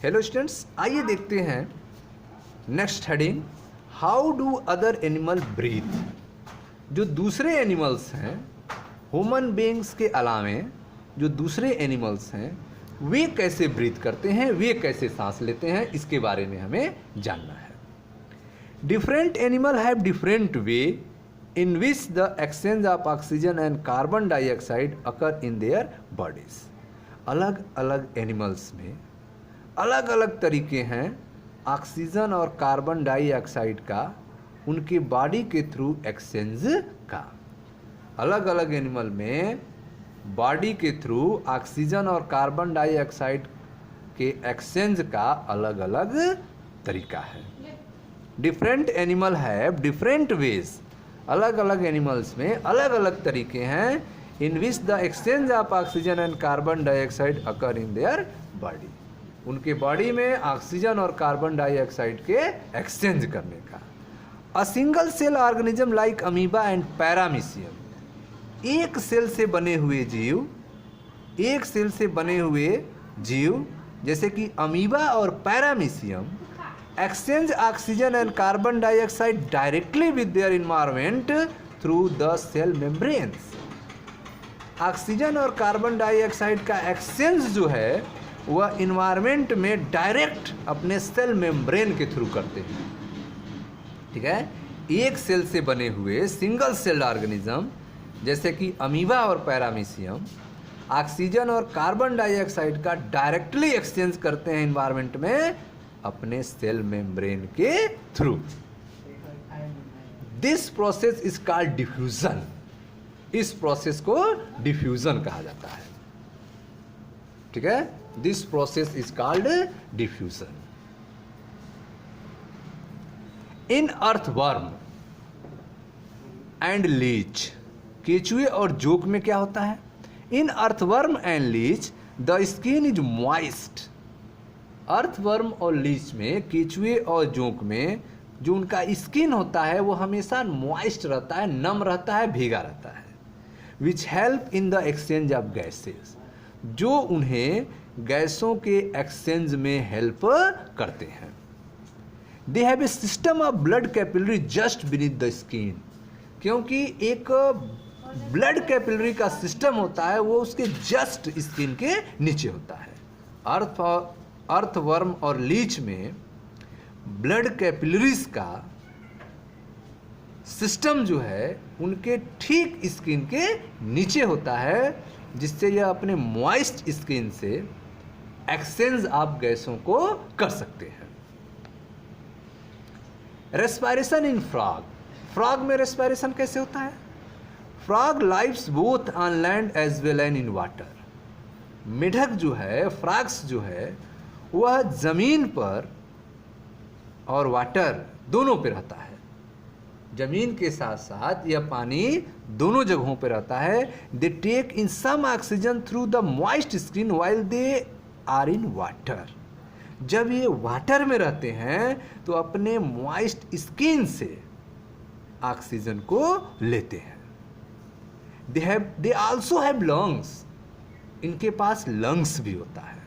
Hello students, आइए देखते हैं next heading, how do other animal breathe. जो दूसरे एनिमल्स हैं, ह्यूमन बीइंग्स के अलावे जो दूसरे एनिमल्स हैं वे कैसे ब्रीथ करते हैं, वे कैसे सांस लेते हैं, इसके बारे में हमें जानना है। Different animal have different way in which the exchange of oxygen and carbon dioxide occur in their bodies। अलग अलग एनिमल्स में अलग अलग तरीके हैं ऑक्सीजन और कार्बन डाइऑक्साइड का उनके बॉडी के थ्रू एक्सचेंज का। अलग अलग एनिमल में बॉडी के थ्रू ऑक्सीजन और कार्बन डाइऑक्साइड के एक्सचेंज का अलग अलग तरीका है। Different animal have different ways, अलग अलग एनिमल्स में अलग अलग तरीके हैं in which the exchange of oxygen and carbon dioxide occur in their body, उनके बॉडी में ऑक्सीजन और कार्बन डाइऑक्साइड के एक्सचेंज करने का। A single cell organism like amoeba and paramecium, एक सेल से बने हुए जीव, एक सेल से बने हुए जीव जैसे कि अमीबा और paramecium exchange oxygen and carbon dioxide directly with their environment through the cell membranes। Oxygen और कार्बन डाइऑक्साइड का एक्सचेंज जो है वह इन्वायरमेंट में डायरेक्ट अपने सेल मेम्ब्रेन के थ्रू करते हैं। ठीक है, एक सेल से बने हुए सिंगल सेल ऑर्गेनिज्म जैसे कि अमीबा और पैरामीशियम ऑक्सीजन और कार्बन डाइऑक्साइड का डायरेक्टली एक्सचेंज करते हैं इन्वायरमेंट में अपने सेल मेम्ब्रेन के through. This process is called diffusion. इस प्रोसेस को डिफ्यूजन कहा जाता है। ठीक है, this process is called diffusion. In earthworm and leech, केचुए और जोंक में क्या होता है? In earthworm and leech the skin is moist. Earthworm और लीच में, केचुए और जोंक में जो उनका स्किन होता है वो हमेशा मॉइस्ट रहता है, नम रहता है, भीगा रहता है। Which help in the exchange of gases, जो उन्हें गैसों के एक्सचेंज में हेल्प करते हैं। They have a system of blood capillary just beneath the skin, क्योंकि एक ब्लड कैपिलरी का सिस्टम होता है वो उसके जस्ट स्किन के नीचे होता है। अर्थवर्म और लीच में ब्लड कैपिलरीज का सिस्टम जो है उनके ठीक स्किन के नीचे होता है, जिससे यह अपने मॉइस्ट स्किन से एक्सचेंज ऑफ गैसों को कर सकते हैं। रेस्पिरेशन इन फ्रॉग, फ्रॉग में रेस्पिरेशन कैसे होता है? Frog lives both on land as well and in water. मेढक जो है, फ्रॉग्स जो है, वह जमीन पर और वाटर दोनों पे रहता है। जमीन के साथ साथ यह पानी दोनों जगहों पे रहता है। They take in some oxygen through the moist skin while they are in water. जब ये वाटर में रहते हैं तो अपने मॉइस्ट स्किन से ऑक्सीजन को लेते हैं। दे आल्सो हैव लंग्स, इनके पास लंग्स भी होता है।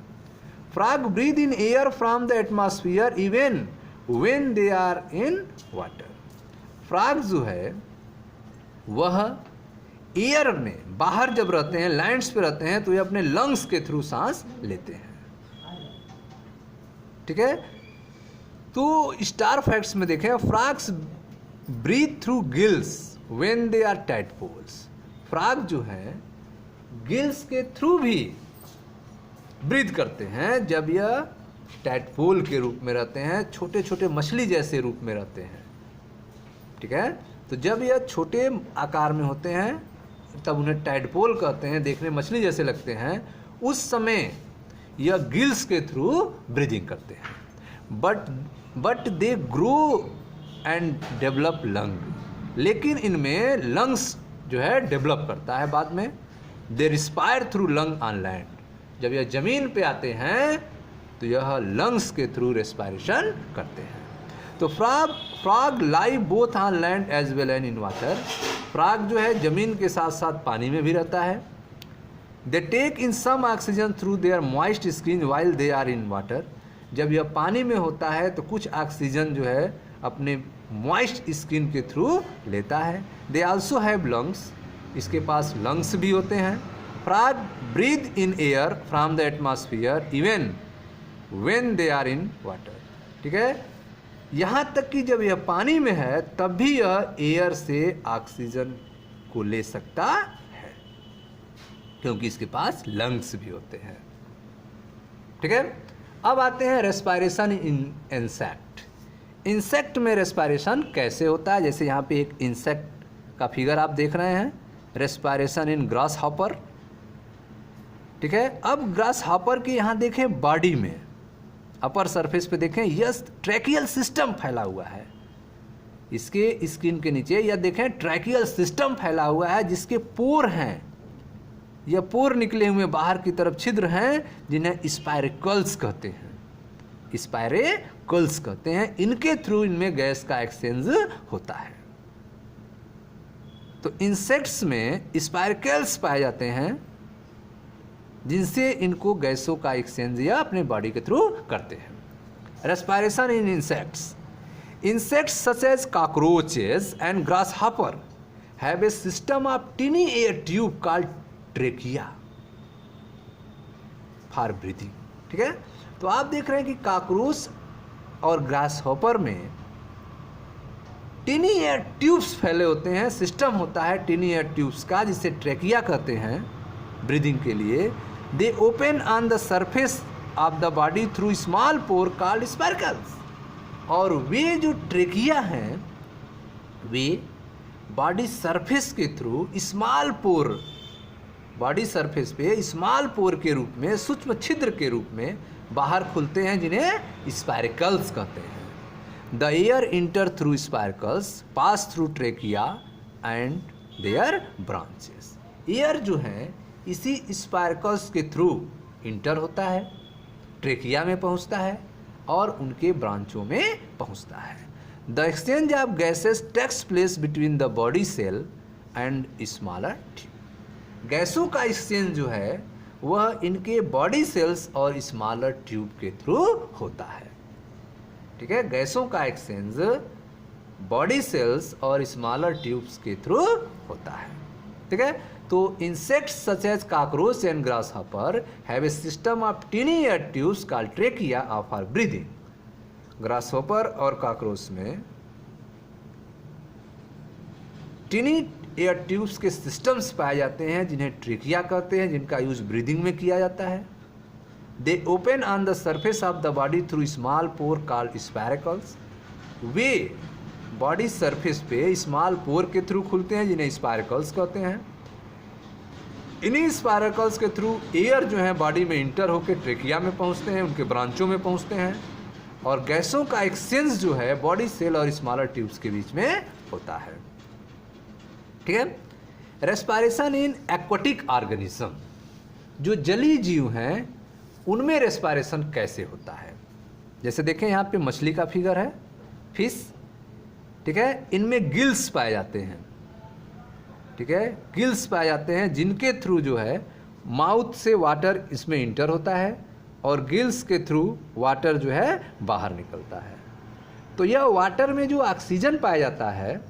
Frog breathe in air from the atmosphere even when they are in water. Frog जो है वह एयर में बाहर जब रहते हैं, लैंड्स पे रहते हैं, तो ये अपने लंग्स के थ्रू सांस लेते हैं। ठीक है, तो स्टार फैक्ट्स में देखें, frogs breathe through gills when they are tadpoles. Frog जो है गिल्स के थ्रू भी ब्रीथ करते हैं जब यह टैडपोल के रूप में रहते हैं, छोटे छोटे मछली जैसे रूप में रहते हैं। ठीक है, तो जब यह छोटे आकार में होते हैं तब उन्हें टैडपोल कहते हैं, देखने मछली जैसे लगते हैं। उस समय यह गिल्स के थ्रू ब्रीदिंग करते हैं। But they grow and develop lung, लेकिन इनमें लंग्स जो है डेवलप करता है बाद में। They respire through lung on land, जब यह जमीन पे आते हैं तो यह लंग्स के थ्रू रेस्पिरेशन करते हैं। तो frog live both on land as well and in water. Frog जो है जमीन के साथ साथ पानी में भी रहता है। They take in some oxygen through their moist skin while they are in water. जब यह पानी में होता है तो कुछ ऑक्सीजन जो है अपने मॉइस्ट स्किन के थ्रू लेता है। दे आल्सो हैव लंग्स, इसके पास लंग्स भी होते हैं। Frog breathe in air from the atmosphere even when they are in water. ठीक है, यहाँ तक कि जब यह पानी में है तब भी यह एयर से ऑक्सीजन को ले सकता है, क्योंकि इसके पास लंग्स भी होते हैं। ठीक है, अब आते हैं रेस्पायरेशन इन इंसेक्ट। इंसेक्ट में रेस्पायरेशन कैसे होता है, जैसे यहाँ पे एक इंसेक्ट का फिगर आप देख रहे हैं, रेस्पायरेशन इन ग्रास हॉपर। ठीक है, अब ग्रास हॉपर के यहाँ देखें बॉडी में अपर सरफेस पे देखें, यस ट्रैकियल सिस्टम फैला हुआ है इसके स्किन के नीचे। यह देखें ट्रैकियल सिस्टम फैला हुआ है जिसके पोर हैं, यह पोर निकले हुए बाहर की तरफ छिद्र हैं जिन्हें स्पायरिकल्स कहते हैं। स्पायरिकल्स कहते हैं, इनके थ्रू इनमें गैस का एक्सचेंज होता है। तो इंसेक्ट्स में स्पायरिकल्स पाए जाते हैं जिनसे इनको गैसों का एक्सचेंज या अपने बॉडी के थ्रू करते हैं। Respiration in insects. Insects such as cockroaches and grasshopper have a system of tiny air tube called trachea for breathing। ठीक है, तो आप देख रहे हैं कि कॉकरोच और ग्रासहॉपर में टिनी एयर ट्यूब्स फैले होते हैं, सिस्टम होता है टिनी एयर ट्यूब्स का जिसे ट्रेकिया कहते हैं ब्रीदिंग के लिए। They open on the surface of the body through small pore called sparkles. और वे जो ट्रेकिया हैं वे बॉडी सरफेस के through small pore, body surface पे स्मॉल पोर के रूप में, सूक्ष्म छिद्र के रूप में बाहर खुलते हैं जिन्हें स्पायरिकल्स कहते हैं। The air enter through spiracles pass through trachea and their branches. Air जो है इसी स्पायरिकल्स के थ्रू इंटर होता है, ट्रेकिया में पहुंचता है और उनके ब्रांचों में पहुंचता है। The exchange of gases takes place between the body cell and smaller tube. गैसों का एक्सचेंज जो है वह इनके बॉडी सेल्स और स्मॉलर ट्यूब के थ्रू होता है। ठीक है, गैसों का एक्सचेंज बॉडी सेल्स और स्मॉलर ट्यूब्स के थ्रू होता है। ठीक है, तो insects such as cockroach and grasshopper have a system of tiny air tubes called trachea for breathing. Grasshopper और कॉकरोच में टिनी एयर ट्यूब्स के सिस्टम्स पाए जाते हैं जिन्हें ट्रेकिया कहते हैं, जिनका यूज ब्रीदिंग में किया जाता है। They open on the surface of the body through small pore called spiracles. वे बॉडी सरफेस पे स्मॉल पोर के थ्रू खुलते हैं जिन्हें स्पायरिकल्स कहते हैं। इन्हीं स्पायरिकल्स के थ्रू एयर जो है बॉडी में इंटर होकर ट्रेकिया में पहुंचते हैं, उनके ब्रांचों में पहुंचते हैं और गैसों का एक्सचेंज जो है बॉडी सेल और स्मॉलर ट्यूब्स के बीच में होता है। ठीक है, रेस्पायरेशन इन एक्वाटिक ऑर्गेनिज्म। जो जलीय जीव हैं उनमें रेस्पायरेशन कैसे होता है, जैसे देखें यहाँ पे मछली का फिगर है, फिश। ठीक है, इनमें गिल्स पाए जाते हैं। ठीक है, गिल्स पाए जाते हैं जिनके थ्रू जो है माउथ से वाटर इसमें इंटर होता है और गिल्स के थ्रू वाटर जो है बाहर निकलता है। तो यह वाटर में जो ऑक्सीजन पाया जाता है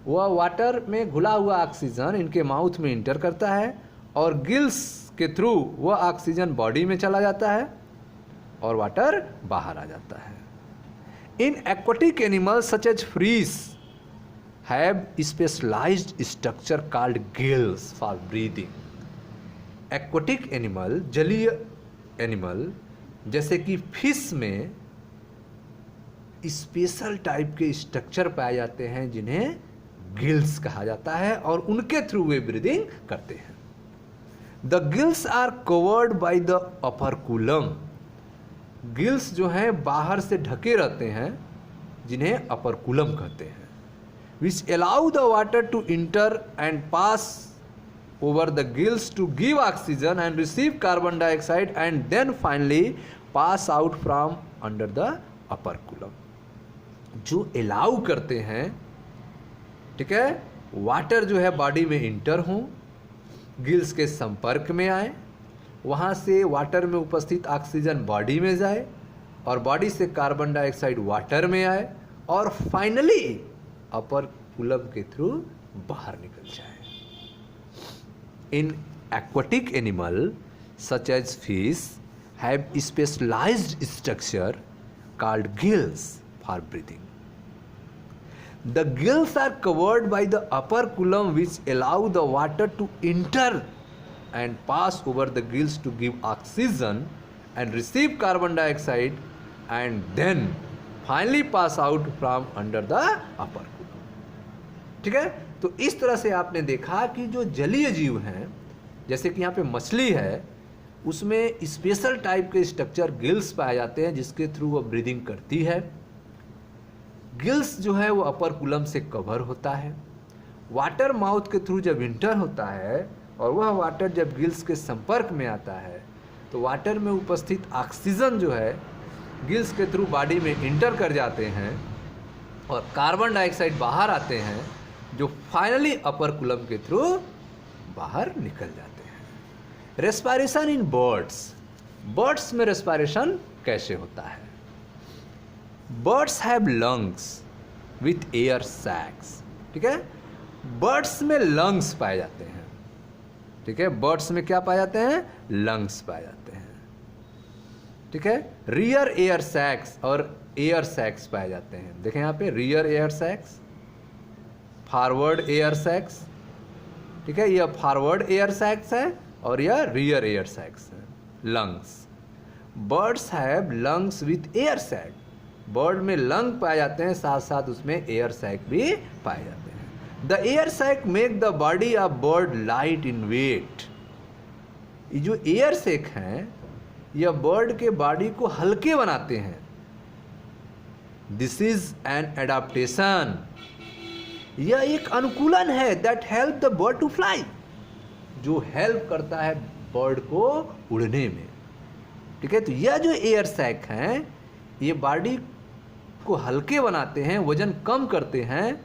वह वाटर में घुला हुआ ऑक्सीजन इनके माउथ में इंटर करता है और गिल्स के थ्रू वह ऑक्सीजन बॉडी में चला जाता है और वाटर बाहर आ जाता है। In aquatic animals such as fish have specialized structure called gills for breathing। Aquatic animal, जलीय एनिमल जैसे कि फिश में स्पेशल टाइप के स्ट्रक्चर पाए जाते हैं जिन्हें गिल्स कहा जाता है और उनके थ्रू वे ब्रीदिंग करते हैं। The gills are covered by the operculum. Gills जो हैं बाहर से ढके रहते हैं जिन्हें अपरकुलम कहते हैं। which allow the water to enter and pass over the gills to give oxygen and receive carbon dioxide and then finally pass out from under the operculum। जो allow करते हैं, ठीक है, वाटर जो है बॉडी में इंटर हो, gills के संपर्क में आए, वहाँ से वाटर में उपस्थित ऑक्सीजन बॉडी में जाए और बॉडी से कार्बन डाइऑक्साइड वाटर में आए और फाइनली अपर कुलम के थ्रू बाहर निकल जाए। इन aquatic animal such as fish have specialized structure called gills for breathing. The gills are covered by the upper column which allow the water to enter and pass over the gills to give oxygen and receive carbon dioxide and then finally pass out from under the upper column. ठीक है, तो इस तरह से आपने देखा कि जो जलीय जीव हैं, जैसे कि यहाँ पे मछली है, उसमें स्पेशल टाइप के स्ट्रक्चर गिल्स पाए जाते हैं जिसके थ्रू वो ब्रीदिंग करती है। गिल्स जो है वो अपर कुलम से कवर होता है। वाटर माउथ के थ्रू जब इंटर होता है और वह वाटर जब गिल्स के संपर्क में आता है तो वाटर में उपस्थित ऑक्सीजन जो है गिल्स के थ्रू बॉडी में इंटर कर जाते हैं और कार्बन डाइऑक्साइड बाहर आते हैं जो फाइनली अपर कुलम के थ्रू बाहर निकल जाते हैं। रेस्पिरेशन इन बर्ड्स, बर्ड्स में रेस्पिरेशन कैसे होता है? Birds have lungs with air sacs. ठीक है, बर्ड्स में लंग्स पाए जाते हैं। ठीक है, बर्ड्स में क्या पाए जाते हैं? लंग्स पाए जाते हैं। ठीक है, रियर एयर सैक्स और एयर सैक्स पाए जाते हैं। देखें यहाँ पे rear air सैक्स, forward air sacs. ठीक है, यह फॉरवर्ड एयर सैक्स है और यह रियर एयर सैक्स है। Lungs, birds have lungs with air sac. Bird में लंग पाए जाते हैं, साथ साथ उसमें एयर सैक भी पाए जाते हैं। The air sac make the body of bird light in weight. ये जो एयर सैक हैं यह बर्ड के बॉडी को हल्के बनाते हैं। दिस इज एन एडाप्टेशन, यह एक अनुकूलन है। That help the bird to fly, जो हेल्प करता है बर्ड को उड़ने में। ठीक है, तो यह जो एयर सैक हैं ये बॉडी को हल्के बनाते हैं, वजन कम करते हैं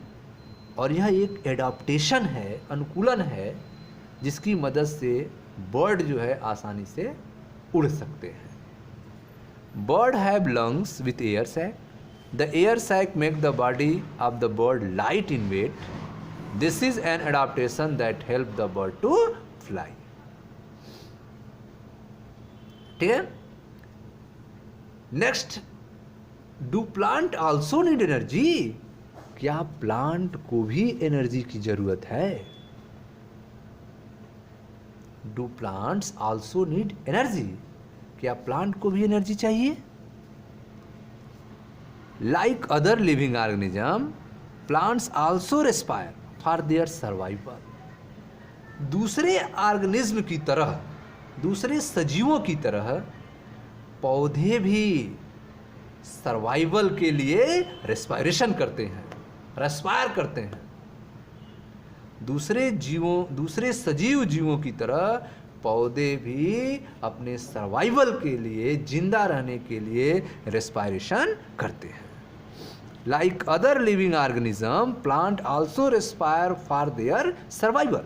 और यह एक एडाप्टेशन है, अनुकूलन है जिसकी मदद से बर्ड जो है आसानी से उड़ सकते हैं। Bird have lungs with air sac. The air sac make the body of the bird light in weight. This is an adaptation that help the bird to fly. ठीक है, next, do plant also need energy? क्या plant को भी energy की जरूरत है? Do plants also need energy? क्या plant को भी एनर्जी चाहिए? Like other living organism, plants also respire for their survival. दूसरे ऑर्गेनिज्म की तरह, दूसरे सजीवों की तरह पौधे भी सर्वाइवल के लिए रेस्पायरेशन करते हैं, रेस्पायर करते हैं। दूसरे सजीव जीवों की तरह पौधे भी अपने सर्वाइवल के लिए, जिंदा रहने के लिए रेस्पायरेशन करते हैं। Like other living organism, plant also respire for their survival.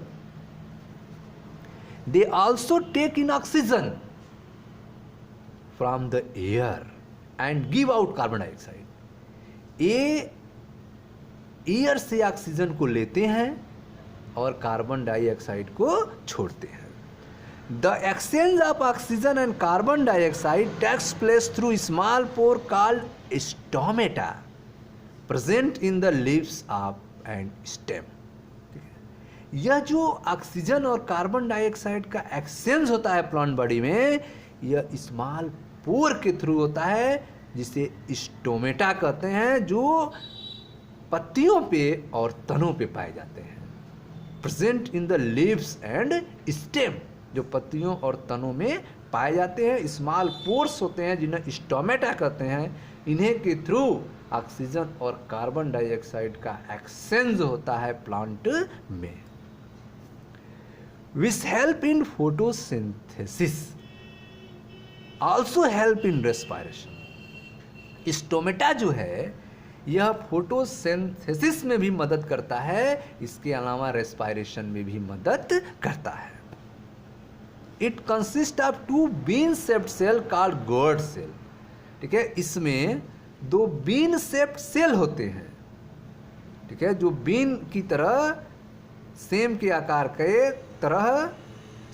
They also take in oxygen from the air and give out carbon dioxide. ये एयर से ऑक्सीजन को लेते हैं और कार्बन डाइऑक्साइड को छोड़ते हैं। The exchange of oxygen and carbon dioxide takes place through small pore called stomata present in the leaves of and stem. यह जो ऑक्सीजन और कार्बन डाइऑक्साइड का एक्सचेंज होता है प्लांट बॉडी में, यह स्मॉल पोर के थ्रू होता है जिसे स्टोमेटा कहते हैं, जो पत्तियों पे और तनों पे पाए जाते हैं। Present in the leaves and stem, जो पत्तियों और तनों में पाए जाते हैं। स्मॉल पोर्स होते हैं जिन्हें स्टोमेटा कहते हैं। इन्हें के थ्रू ऑक्सीजन और कार्बन डाइऑक्साइड का एक्सचेंज होता है प्लांट में। Which help in photosynthesis, also help in respiration. Stomata जो है यह फोटोसिंथेसिस में भी मदद करता है, इसके अलावा रेस्पिरेशन में भी मदद करता है। It consist of two bean shaped cell called guard cell. ठीक है, इसमें 2 बीन शेप्ड सेल होते हैं, ठीक है, जो बीन की तरह सेम के आकार के तरह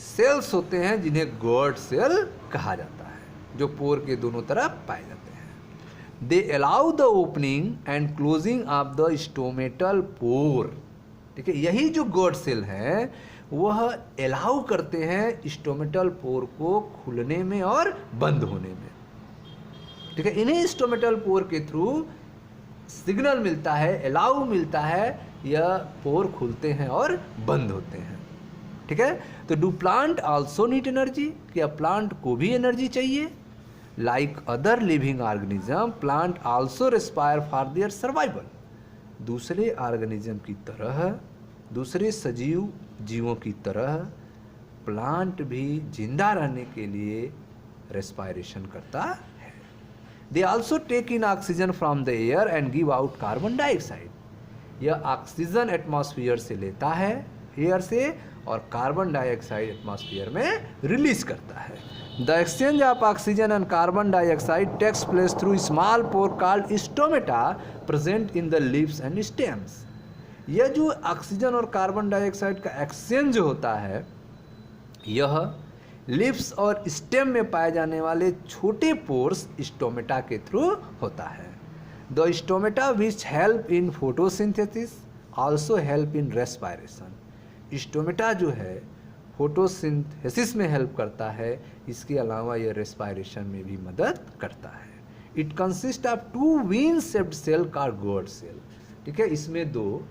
सेल्स होते हैं जिन्हें गॉड सेल कहा जाता है, जो पोर के दोनों तरफ पाए जाते हैं। They allow the opening and closing of the stomatal pore, ठीक है, यही जो गॉड सेल है वह अलाउ करते हैं स्टोमेटल पोर को खुलने में और बंद होने में, ठीक है। इन्हीं स्टोमेटल पोर के थ्रू सिग्नल मिलता है, अलाउ मिलता है, यह पोर खुलते हैं और बंद होते हैं, ठीक है। तो do plant also need energy, क्या प्लांट को भी एनर्जी चाहिए? Like other living organism plant also respire for their survival, दूसरे ऑर्गेनिज्म की तरह, दूसरे सजीव जीवों की तरह प्लांट भी जिंदा रहने के लिए रेस्पायरेशन करता है। They also take in oxygen from the air and give out carbon dioxide, यह ऑक्सीजन एटमॉस्फेयर से लेता है, एयर से, और कार्बन डाइऑक्साइड एटमॉस्फेयर में रिलीज करता है। The exchange of oxygen and carbon dioxide takes place through small pore called stomata present in the leaves and stems, यह जो ऑक्सीजन और कार्बन डाइऑक्साइड का एक्सचेंज होता है यह लिप्स और स्टेम में पाए जाने वाले छोटे पोर्स स्टोमेटा के थ्रू होता है। The stomata which help in photosynthesis also help in respiration, stomata जो है फोटोसिंथेसिस में हेल्प करता है, इसके अलावा यह रेस्पायरेशन में भी मदद करता है। It consist of 2 bean shaped cell called guard cell, ठीक है, इसमें 2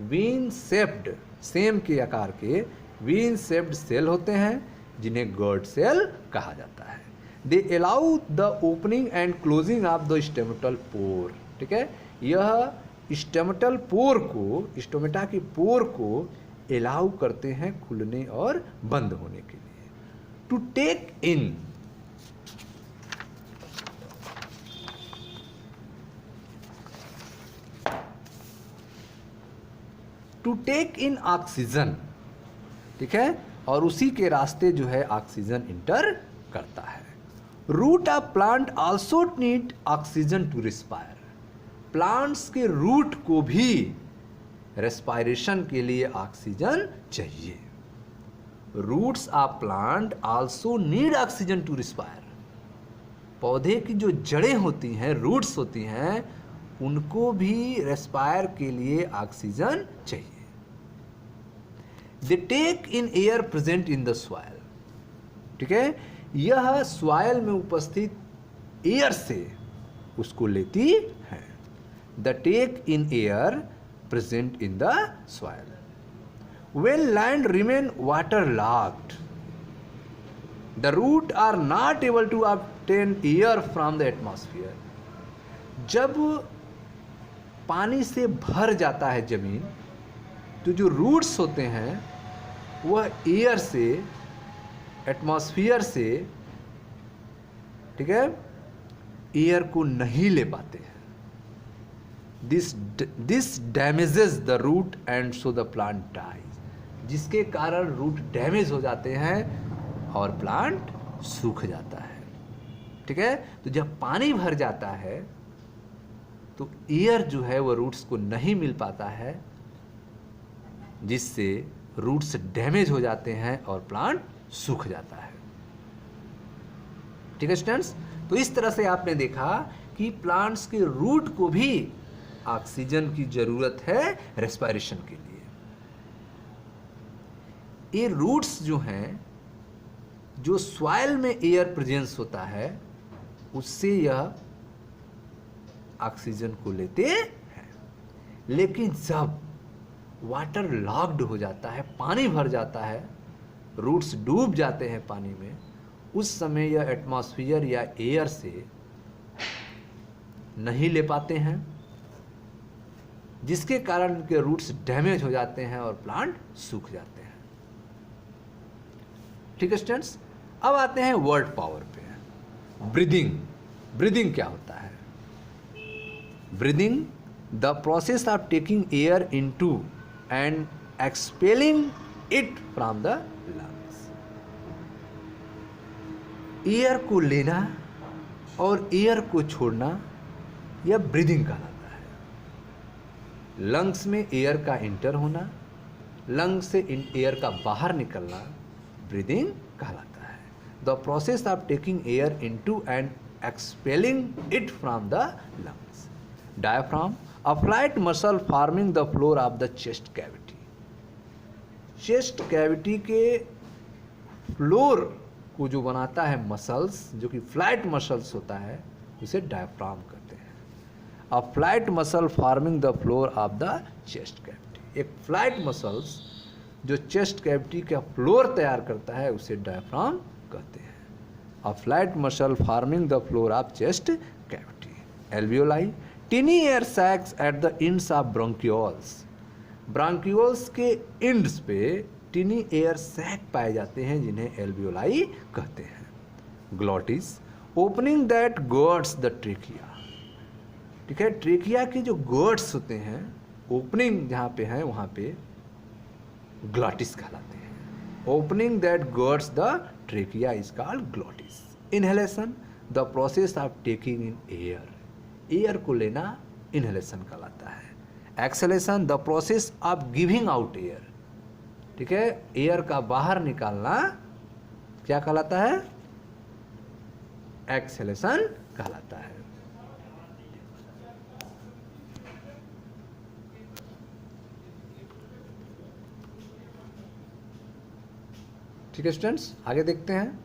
वीन शेप्ड सेम के आकार के वीन शेप्ड सेल होते हैं जिन्हें गॉड सेल कहा जाता है। They allow the opening and closing of the stomatal pore, ठीक है, यह स्टोमेटल पोर को, स्टोमेटा के पोर को अलाउ करते हैं खुलने और बंद होने के लिए। To take in, to take in oxygen, ठीक है, और उसी के रास्ते जो है ऑक्सीजन इंटर करता है। Root of plant also need oxygen to respire, plants के रूट को भी रेस्पायरेशन के लिए ऑक्सीजन चाहिए। Roots of plant also need oxygen to respire, पौधे की जो जड़ें होती हैं, रूट्स होती हैं, उनको भी रेस्पायर के लिए ऑक्सीजन चाहिए। They take in air present in the soil, ठीक है, यह सॉइल में उपस्थित एयर से उसको लेती है। The take in air present in the soil. When land remain waterlogged, the root are not able to obtain air from the atmosphere. जब पानी से भर जाता है जमीन, तो जो रूट्स होते हैं वह एयर से, एटमॉस्फेयर से, ठीक है, एयर को नहीं ले पाते हैं। This damages the root and so the plant dies, जिसके कारण रूट डैमेज हो जाते हैं और प्लांट सूख जाता है, ठीक है। तो जब पानी भर जाता है तो एयर जो है वो रूट्स को नहीं मिल पाता है, जिससे रूट्स डैमेज हो जाते हैं और प्लांट सूख जाता है, ठीक है स्टूडेंट्स। तो इस तरह से आपने देखा कि प्लांट्स के रूट को भी ऑक्सीजन की जरूरत है रेस्पिरेशन के लिए। ये रूट्स जो हैं, जो सॉइल में एयर प्रेजेंस होता है उससे यह ऑक्सीजन को लेते हैं, लेकिन जब वाटर लॉक्ड हो जाता है, पानी भर जाता है, रूट्स डूब जाते हैं पानी में, उस समय यह एटमॉस्फेयर या एयर से नहीं ले पाते हैं, जिसके कारण उनके रूट्स डैमेज हो जाते हैं और प्लांट सूख जाते हैं, ठीक है स्टूडेंट्स। अब आते हैं वर्ड पावर पे। ब्रीदिंग, ब्रीदिंग क्या होता है? Breathing, the process of taking air into and expelling it from the lungs. Air को लेना और एयर को छोड़ना यह ब्रीदिंग कहलाता है। लंग्स में एयर का इंटर होना, लंग से एयर का बाहर निकलना ब्रीदिंग कहलाता है। The process of taking air into and expelling it from the lungs. Diaphragm, a flat muscle forming the floor of the chest cavity. Chest cavity के फ्लोर को जो बनाता है मसल्स, जो कि फ्लैट मसल्स होता है, उसे डायफ्राम कहते हैं। A flat muscle forming the floor of the chest cavity. एक फ्लैट मसल्स जो चेस्ट कैविटी का फ्लोर तैयार करता है उसे डायफ्राम कहते हैं। A flat muscle forming the floor of chest cavity. Alveoli, टिनी air sacs at the ends of bronchioles. Bronchioles के इंड्स पे टिनी एयर सैक पाए जाते हैं जिन्हें एल्वियोलाई कहते हैं। Glottis, opening that girds the trachea. ठीक है, ट्रेकिया के जो गर्ड्स होते हैं, ओपनिंग जहाँ पे है वहाँ पे ग्लॉटिस कहलाते हैं। Opening that girds the trachea is called glottis. Inhalation, the process of taking in air. Air को लेना इनहेलेशन कहलाता है। Exhalation, the process of giving out air. ठीक है, एयर का बाहर निकालना क्या कहलाता है? एक्सहेलेशन कहलाता है। ठीक है स्टूडेंट्स, आगे देखते हैं।